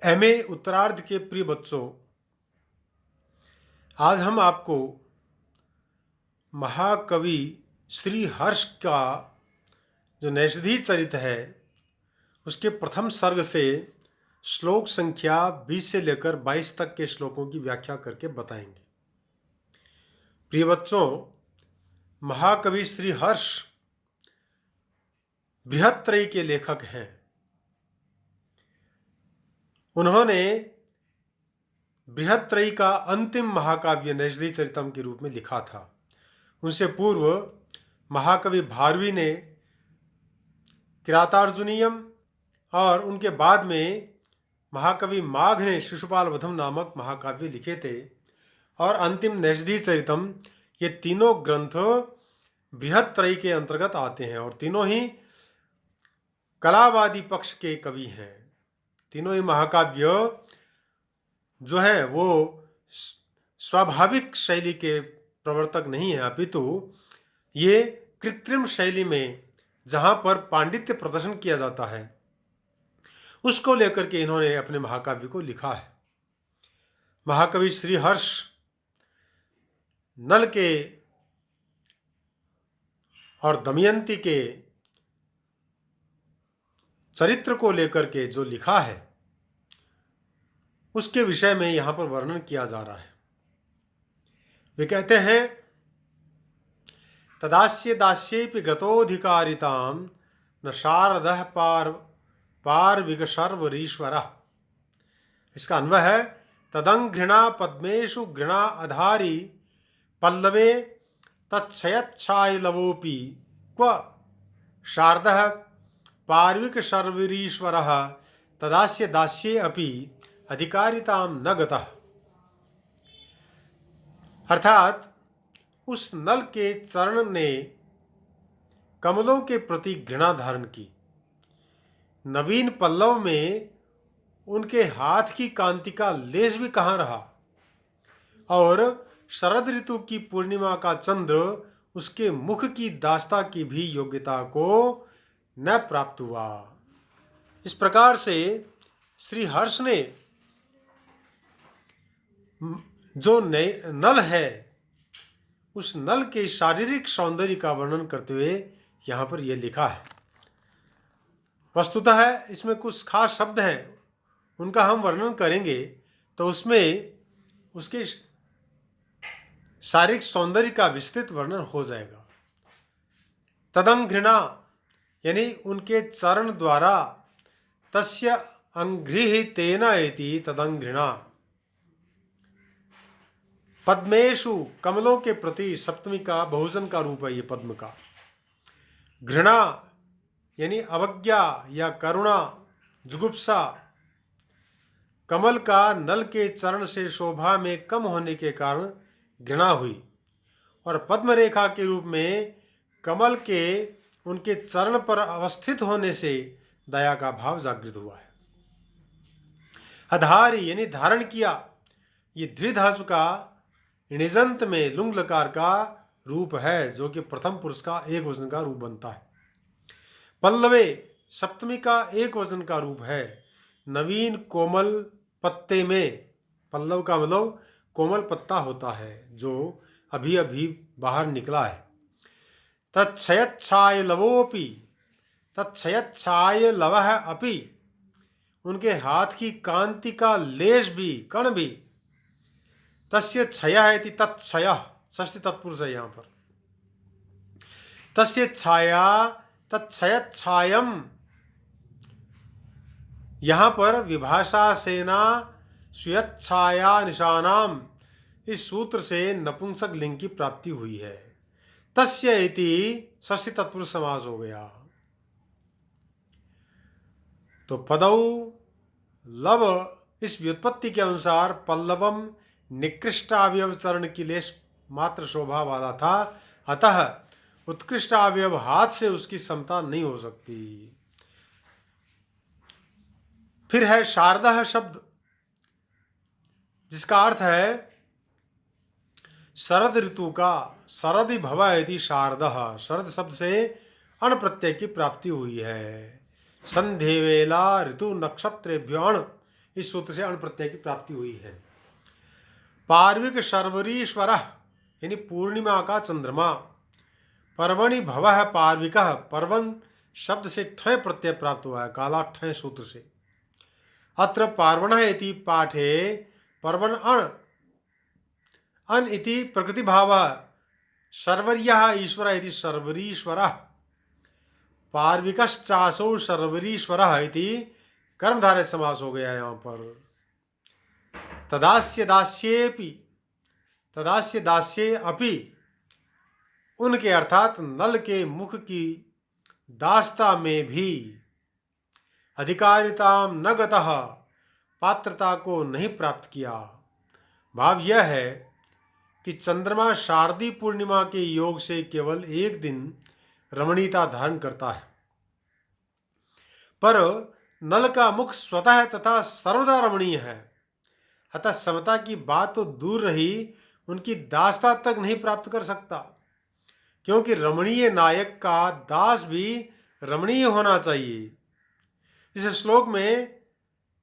MA उत्तरार्ध के प्रिय बच्चों, आज हम आपको महाकवि श्री हर्ष का जो नैषधीय चरित्र है उसके प्रथम सर्ग से श्लोक संख्या 20 से लेकर 22 तक के श्लोकों की व्याख्या करके बताएंगे। प्रिय बच्चों, महाकवि श्री हर्ष बृहत्त्रयी के लेखक हैं। उन्होंने बृहत्त्रयी का अंतिम महाकाव्य नैषधीय चरितम के रूप में लिखा था। उनसे पूर्व महाकवि भारवी ने किरातार्जुनीयम और उनके बाद में महाकवि माघ ने शिशुपाल वधम नामक महाकाव्य लिखे थे। और अंतिम नैषधीय चरितम, ये तीनों ग्रंथ बृहत्त्रयी के अंतर्गत आते हैं और तीनों ही कलावादी पक्ष के कवि हैं। तीनों ही महाकाव्य जो है वो स्वाभाविक शैली के प्रवर्तक नहीं है, अपितु ये कृत्रिम शैली में जहाँ पर पांडित्य प्रदर्शन किया जाता है उसको लेकर के इन्होंने अपने महाकाव्य को लिखा है। महाकवि श्री हर्ष नल के और दमयंती के चरित्र को लेकर के जो लिखा है उसके विषय में यहाँ पर वर्णन किया जा रहा है। वे कहते हैं, तदास्य दास्येपि गतोऽधिकारितां न शारदः पार्विकशर्वरीश्वरः। इसका अन्वय है, तदंघृणा पद्मेषु घृणा अधारी पल्लवे तच्छयच्छायलवोऽपि क्व शारदः पार्विकशर्वरीश्वरः तदास्य दास्ये अपि अधिकारितां न गतः। अर्थात उस नल के चरण ने कमलों के प्रति घृणा धारण की, नवीन पल्लव में उनके हाथ की कांति का लेश भी कहाँ रहा, और शरद ऋतु की पूर्णिमा का चंद्र उसके मुख की दास्ता की भी योग्यता को न प्राप्त हुआ। इस प्रकार से श्री हर्ष ने जो नल है उस नल के शारीरिक सौंदर्य का वर्णन करते हुए यहाँ पर यह लिखा है। वस्तुतः इसमें कुछ खास शब्द हैं, उनका हम वर्णन करेंगे तो उसमें उसके शारीरिक सौंदर्य का विस्तृत वर्णन हो जाएगा। तदंघृणा यानी उनके चरण द्वारा, तस्य अंघ्रिहितेन इति तदंघृणा। पद्मेषु कमलों के प्रति, सप्तमी का बहुवचन का रूप है ये पद्म का। घृणा यानी अवज्ञा या करुणा, जुगुप्सा। कमल का नल के चरण से शोभा में कम होने के कारण घृणा हुई, और पद्म रेखा के रूप में कमल के उनके चरण पर अवस्थित होने से दया का भाव जागृत हुआ है। अधारी यानी धारण किया, ये धृधातु का निजंत में लुंग लकार का रूप है जो कि प्रथम पुरुष का एक वचन का रूप बनता है। पल्लवे सप्तमी का एक वचन का रूप है। नवीन कोमल पत्ते में, पल्लव का मतलब कोमल पत्ता होता है जो अभी अभी बाहर निकला है। तच्छयच्छाय लवोपि, तच्छयच्छाय लवः अपि, उनके हाथ की कांति का लेश भी, कण भी। तस्य छया इति तत्छयः, षष्ठी तत्पुरुष है यहाँ पर। तस्य छाया तत्छयच्छायम, यहाँ पर विभाषा सेना स्वेच्छाया निशानाम, इस सूत्र से नपुंसक लिंग की प्राप्ति हुई है। तस्य इति षष्ठी तत्पुरुष समास हो गया। तो पदौ लव इस व्युत्पत्ति के अनुसार पल्लवम निकृष्टावयव चरण की लेश मात्र शोभा वाला था, अतः उत्कृष्ट अवयव हाथ से उसकी समता नहीं हो सकती। फिर है शारदा शब्द, जिसका अर्थ है शरद ऋतु का। शरदि भव यदि शारदः, शरद शब्द से अण प्रत्यय की प्राप्ति हुई है। संध्येवेला ऋतु नक्षत्रेभ्यो अण इस सूत्र से अण प्रत्यय की प्राप्ति हुई है। पार्विक शर्वरीश्वर यानी पूर्णिमा का चंद्रमा। पर्वणि भवः पार्विकः, पर्वन शब्द से ठय प्रत्यय प्राप्त हुआ है, काला ठय सूत्र से। अत्र पार्वणः इति पाठे पर्वन अण अन इति प्रकृति भावः, शर्वर्यः ईश्वर इति शर्वरीश्वरः, पार्विकश्चासौ शर्वरीश्वरः इति कर्मधारय समास हो गया यहाँ पर। तदास्य दास्येपि, तदास्य दास्ये अपि, उनके अर्थात नल के मुख की दास्ता में भी अधिकारिताम न गतः, पात्रता को नहीं प्राप्त किया। भाव यह है कि चंद्रमा शारदीय पूर्णिमा के योग से केवल एक दिन रमणीयता धारण करता है, पर नल का मुख स्वतः तथा सर्वदा रमणीय है। अतः समता की बात तो दूर रही, उनकी दासता तक नहीं प्राप्त कर सकता, क्योंकि रमणीय नायक का दास भी रमणीय होना चाहिए। इस श्लोक में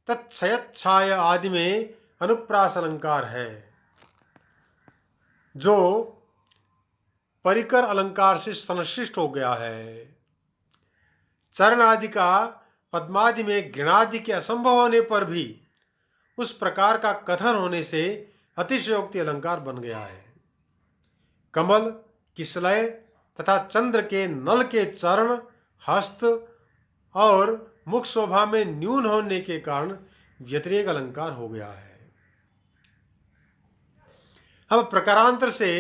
तत्क्षयच्छाय आदि में अनुप्रास अलंकार है, जो परिकर अलंकार से संश्लिष्ट हो गया है। चरण आदि का पद्मादि में गृणादि के असंभव होने पर भी उस प्रकार का कथन होने से अतिशयोक्ति अलंकार बन गया है। कमल, किसलय तथा चंद्र के नल के चरण, हस्त और मुख शोभा में न्यून होने के कारण व्यतिरेक अलंकार हो गया है। अब प्रकारांतर से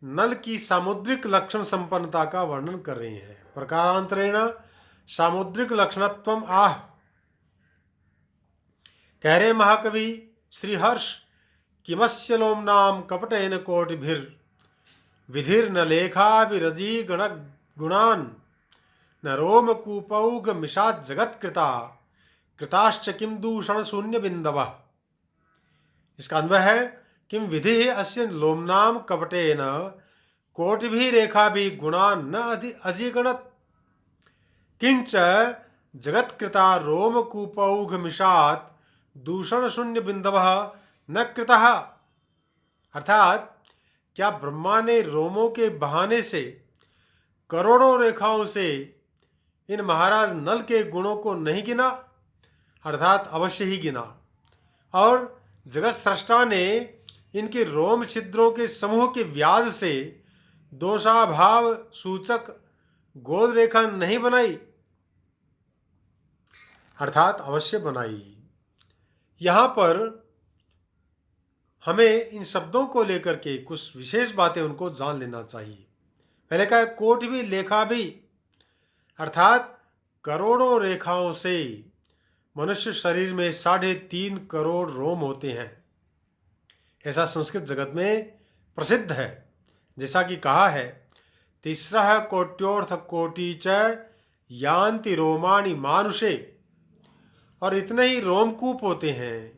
नल की सामुद्रिक लक्षण संपन्नता का वर्णन कर रहे हैं। प्रकारांतरेण सामुद्रिक लक्षणत्वम आह। कह रहे महाकवि श्रीहर्ष, किमस्य लोमनाम कपटेन कोटिभिर विधिर न लेखाभिरजी गण गुणान न रोम कूपौघ मिषात् जगत कृता कृताश्च किम दूषण शून्य बिंदव। इसका अन्वय है, किम विधि अस्य लोमनाम कपटेन कोटिभिः रेखाभिः गुणान न अजिगणत किंच जगत्कृता रोमकूपौघ मिषात् दूषण शून्य बिंदव न कृतः। अर्थात क्या ब्रह्मा ने रोमों के बहाने से करोड़ों रेखाओं से इन महाराज नल के गुणों को नहीं गिना? अर्थात अवश्य ही गिना। और जगत सृष्टा ने इनके रोम छिद्रों के समूह के व्याज से दोषाभाव सूचक गोल रेखा नहीं बनाई? अर्थात अवश्य बनाई। यहाँ पर हमें इन शब्दों को लेकर के कुछ विशेष बातें उनको जान लेना चाहिए। पहले कहा कोट भी लेखा भी, अर्थात करोड़ों रेखाओं से मनुष्य शरीर में 3.5 करोड़ रोम होते हैं, ऐसा संस्कृत जगत में प्रसिद्ध है। जैसा कि कहा है, तिस्रः कोट्योर्थ कोटि च यान्ति रोमाणि मानुषे, और इतने ही रोमकूप होते हैं।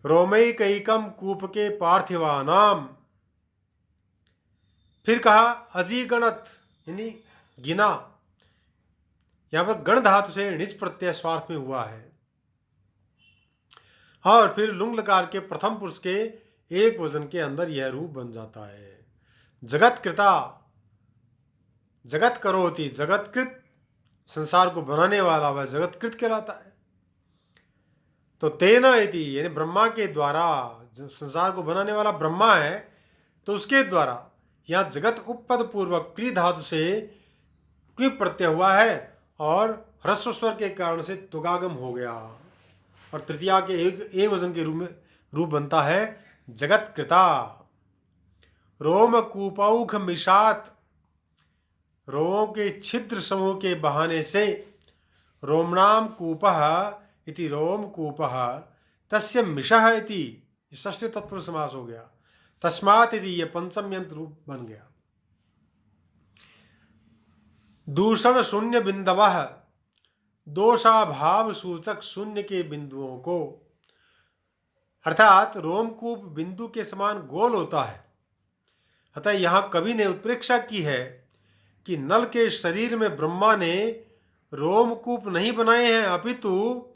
रोमैकैकम कूप के पार्थिवानाम। फिर कहा अजीगणत यानी गिना। यहां पर गण धातु से निज प्रत्यय स्वार्थ में हुआ है। और फिर लुंग लकार के प्रथम पुरुष के एक वचन के अंदर यह रूप बन जाता है। जगत कृता, जगत करोति, जगतकृत, संसार को बनाने वाला वह जगतकृत कहलाता है। तो तेना इति यानी ब्रह्मा के द्वारा, संसार को बनाने वाला ब्रह्मा है, तो उसके द्वारा यहाँ जगत उपपद पूर्वक क्री धातु से क्वी प्रत्यय हुआ है और ह्रस्व स्वर के कारण से तुगागम हो गया, और तृतीया के एक वचन के रूप बनता है जगत कृता। रोम कूपौघ मिषात, रोमों के छिद्र समूह के बहाने से, रोमणाम कूपः इति रोम कूपः तस्य मिषः इति षष्ठी तत्पुरुष समास हो गया। तस्मात् इति ये पंचम यंत्र रूप बन गया। दूषण शून्य बिंदवः, दोषाभाव सूचक शून्य के बिंदुओं को, अर्थात रोमकूप बिंदु के समान गोल होता है। अतः यहाँ कवि ने उत्प्रेक्षा की है कि नल के शरीर में ब्रह्मा ने रोमकूप नहीं बनाए हैं, अपितु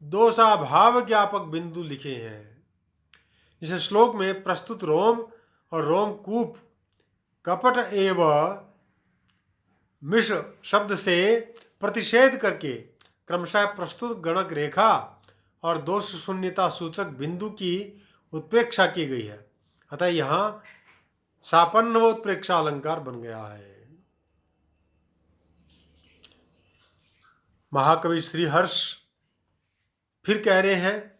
दोषाभाव ज्ञापक बिंदु लिखे हैं। इस श्लोक में प्रस्तुत रोम और रोमकूप कपट एवं मिश शब्द से प्रतिषेध करके क्रमशः प्रस्तुत गणक रेखा और दोष शून्यता सूचक बिंदु की उत्प्रेक्षा की गई है। अतः यहाँ सापन्न व उत्प्रेक्षा अलंकार बन गया है। महाकवि श्रीहर्ष फिर कह रहे हैं,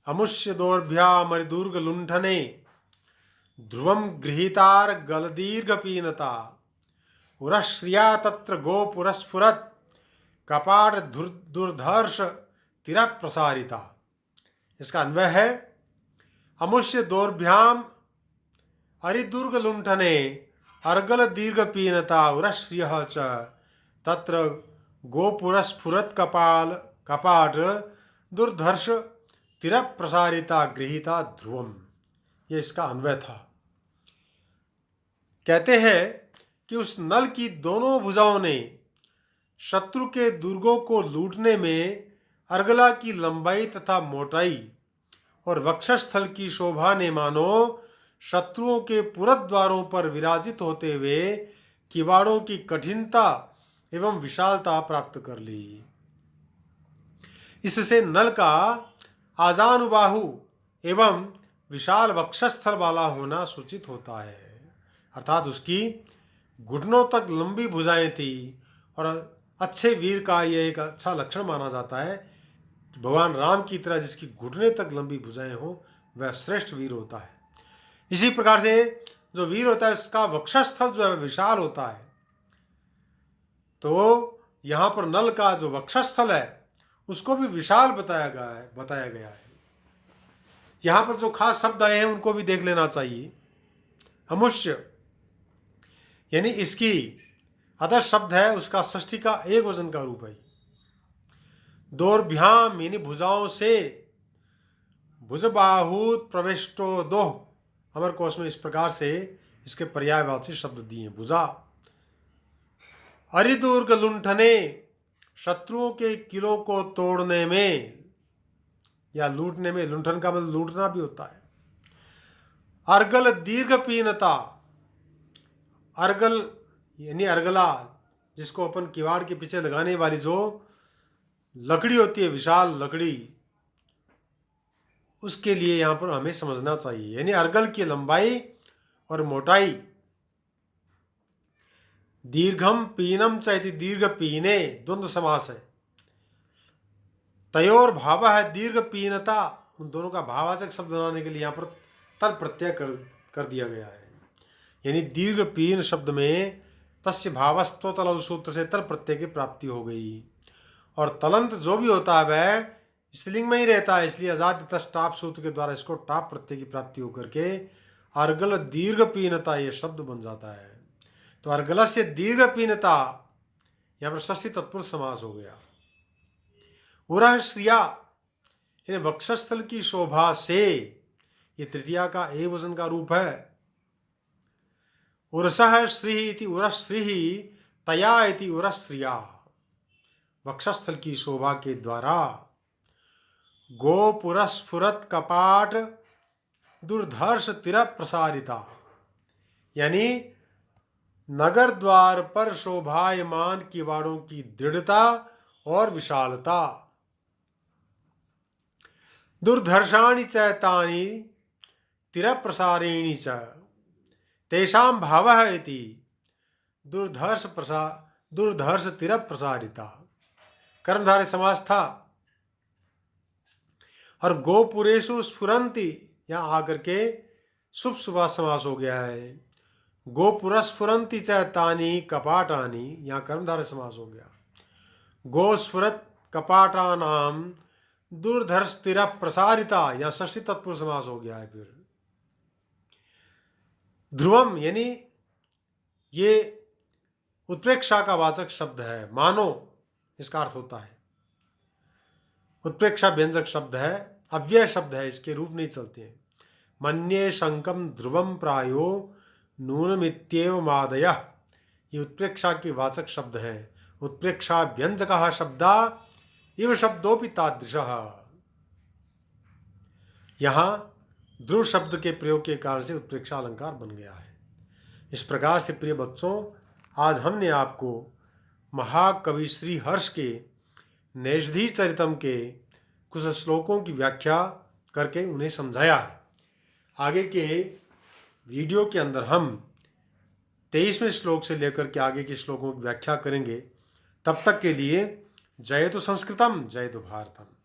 अमुष्य दोर्भ्यामरिदुर्ग लुंठने ध्रुवम गृहीतार गलदीर्घ पीनता उरश्रिया तत्र गोपुरस्फुरत कपाट दुर्धर्ष तिरा प्रसारिता। इसका अन्वय है, अमुष्य दोर्भ्याम अरिदुर्ग लुंठने अर्गल दीर्घ पीनता उरश्रिय च तत्र गोपुरस्फुरत कपाट दुर्धर्ष तिरा प्रसारिता गृहीता ध्रुवम। ये इसका अन्वय था। कहते हैं कि उस नल की दोनों भुजाओं ने शत्रु के दुर्गों को लूटने में अर्गला की लंबाई तथा मोटाई और वक्षस्थल की शोभा ने मानो शत्रुओं के पुरद्वारों पर विराजित होते हुए किवाड़ों की कठिनता एवं विशालता प्राप्त कर ली। इससे नल का आजानुबाहु एवं विशाल वक्षस्थल वाला होना सूचित होता है, अर्थात उसकी घुटनों तक लंबी भुजाएं थी। और अच्छे वीर का यह एक अच्छा लक्षण माना जाता है कि भगवान राम की तरह जिसकी घुटने तक लंबी भुजाएं हो वह श्रेष्ठ वीर होता है। इसी प्रकार से जो वीर होता है उसका वक्षस्थल जो है विशाल होता है। तो यहाँ पर नल का जो वक्षस्थल है उसको भी विशाल बताया गया है। यहाँ पर जो खास शब्द आए हैं उनको भी देख लेना चाहिए। अमुष्य यानी इसकी अदर शब्द है, उसका षष्ठी का एक वचन का रूप है। दोर्भ्याम यानी भुजाओं से, भुजबाहूत प्रविष्टो दोह, अमर कोश में इस प्रकार से इसके पर्यायवाची शब्द दिए। भुजा अरिदुर्ग लुंठने, शत्रुओं के किलों को तोड़ने में या लूटने में, लुंठन का मतलब लूटना भी होता है। अर्गल दीर्घ पीनता, अर्गल यानी अर्गला जिसको अपन किवाड़ के पीछे लगाने वाली जो लकड़ी होती है, विशाल लकड़ी, उसके लिए यहाँ पर हमें समझना चाहिए। यानी अर्गल की लंबाई और मोटाई। दीर्घम पीनम चैति दीर्घ पीने द्वंद्व समास है। तयोर भाव है दीर्घ पीनता, उन दोनों का भाववाचक शब्द बनाने के लिए यहाँ पर तल प्रत्यय कर दिया गया है। यानी दीर्घ पीन शब्द में तस्य भावस्तो तलव सूत्र से तल प्रत्यय की प्राप्ति हो गई। और तलंत जो भी होता है वह स्त्रीलिंग में ही रहता है, इसलिए आजाद टाप सूत्र के द्वारा इसको टाप प्रत्यय की प्राप्ति होकर के अर्गल दीर्घ पीनता ये शब्द बन जाता है। तो अर्गल से दीर्घ पीनता यहाँ पर षष्ठी तत्पुरुष समास हो गया। उरह श्रिया यानी वक्षस्थल की शोभा से, ये तृतीया का वचन का रूप है। उरसः श्री इति उरश्री तया इति उरश्रिया, वक्षस्थल की शोभा के द्वारा। गोपुरस्फुरत कपाट दुर्धर्ष तिर प्रसारिता, यानी नगर द्वार पर शोभायमान किवाड़ों की दृढ़ता और विशालता। दुर्धर्षाणि चैतानि तिर प्रसारेणी च तेषां भावः इति दुर्धर्ष तिर प्रसारिता। कर्मधारय समास था। और गोपुरेषु स्फुरन्ति यहाँ आकर के शुभ शुभा समास हो गया है। गोपुरस्फुरन्ति च तानि कपाटानि, यहाँ कर्मधारय समास हो गया। गोस्फुरत कपाटानाम दुर्धर्ष तिर प्रसारिता, यहाँ षष्ठी तत्पुरुष समास हो गया है। फिर ध्रुवम यानी ये उत्प्रेक्षा का वाचक शब्द है, मानो इसका अर्थ होता है। उत्प्रेक्षा व्यंजक शब्द है, अव्यय शब्द है, इसके रूप नहीं चलते हैं। मन्ये शंकम ध्रुवम प्रायो नूनमित्येव मादयः, ये उत्प्रेक्षा के वाचक शब्द है। उत्प्रेक्षा व्यंजकः शब्दा इव शब्दोपि तादृशः, यहाँ ध्रुव शब्द के प्रयोग के कारण से उत्प्रेक्षा अलंकार बन गया है। इस प्रकार से प्रिय बच्चों, आज हमने आपको महाकवि श्री हर्ष के नैषधि चरितम के कुछ श्लोकों की व्याख्या करके उन्हें समझाया है। आगे के वीडियो के अंदर हम 23वें श्लोक से लेकर के आगे के श्लोकों की व्याख्या करेंगे। तब तक के लिए जय तो संस्कृतम, जय तो भारतम।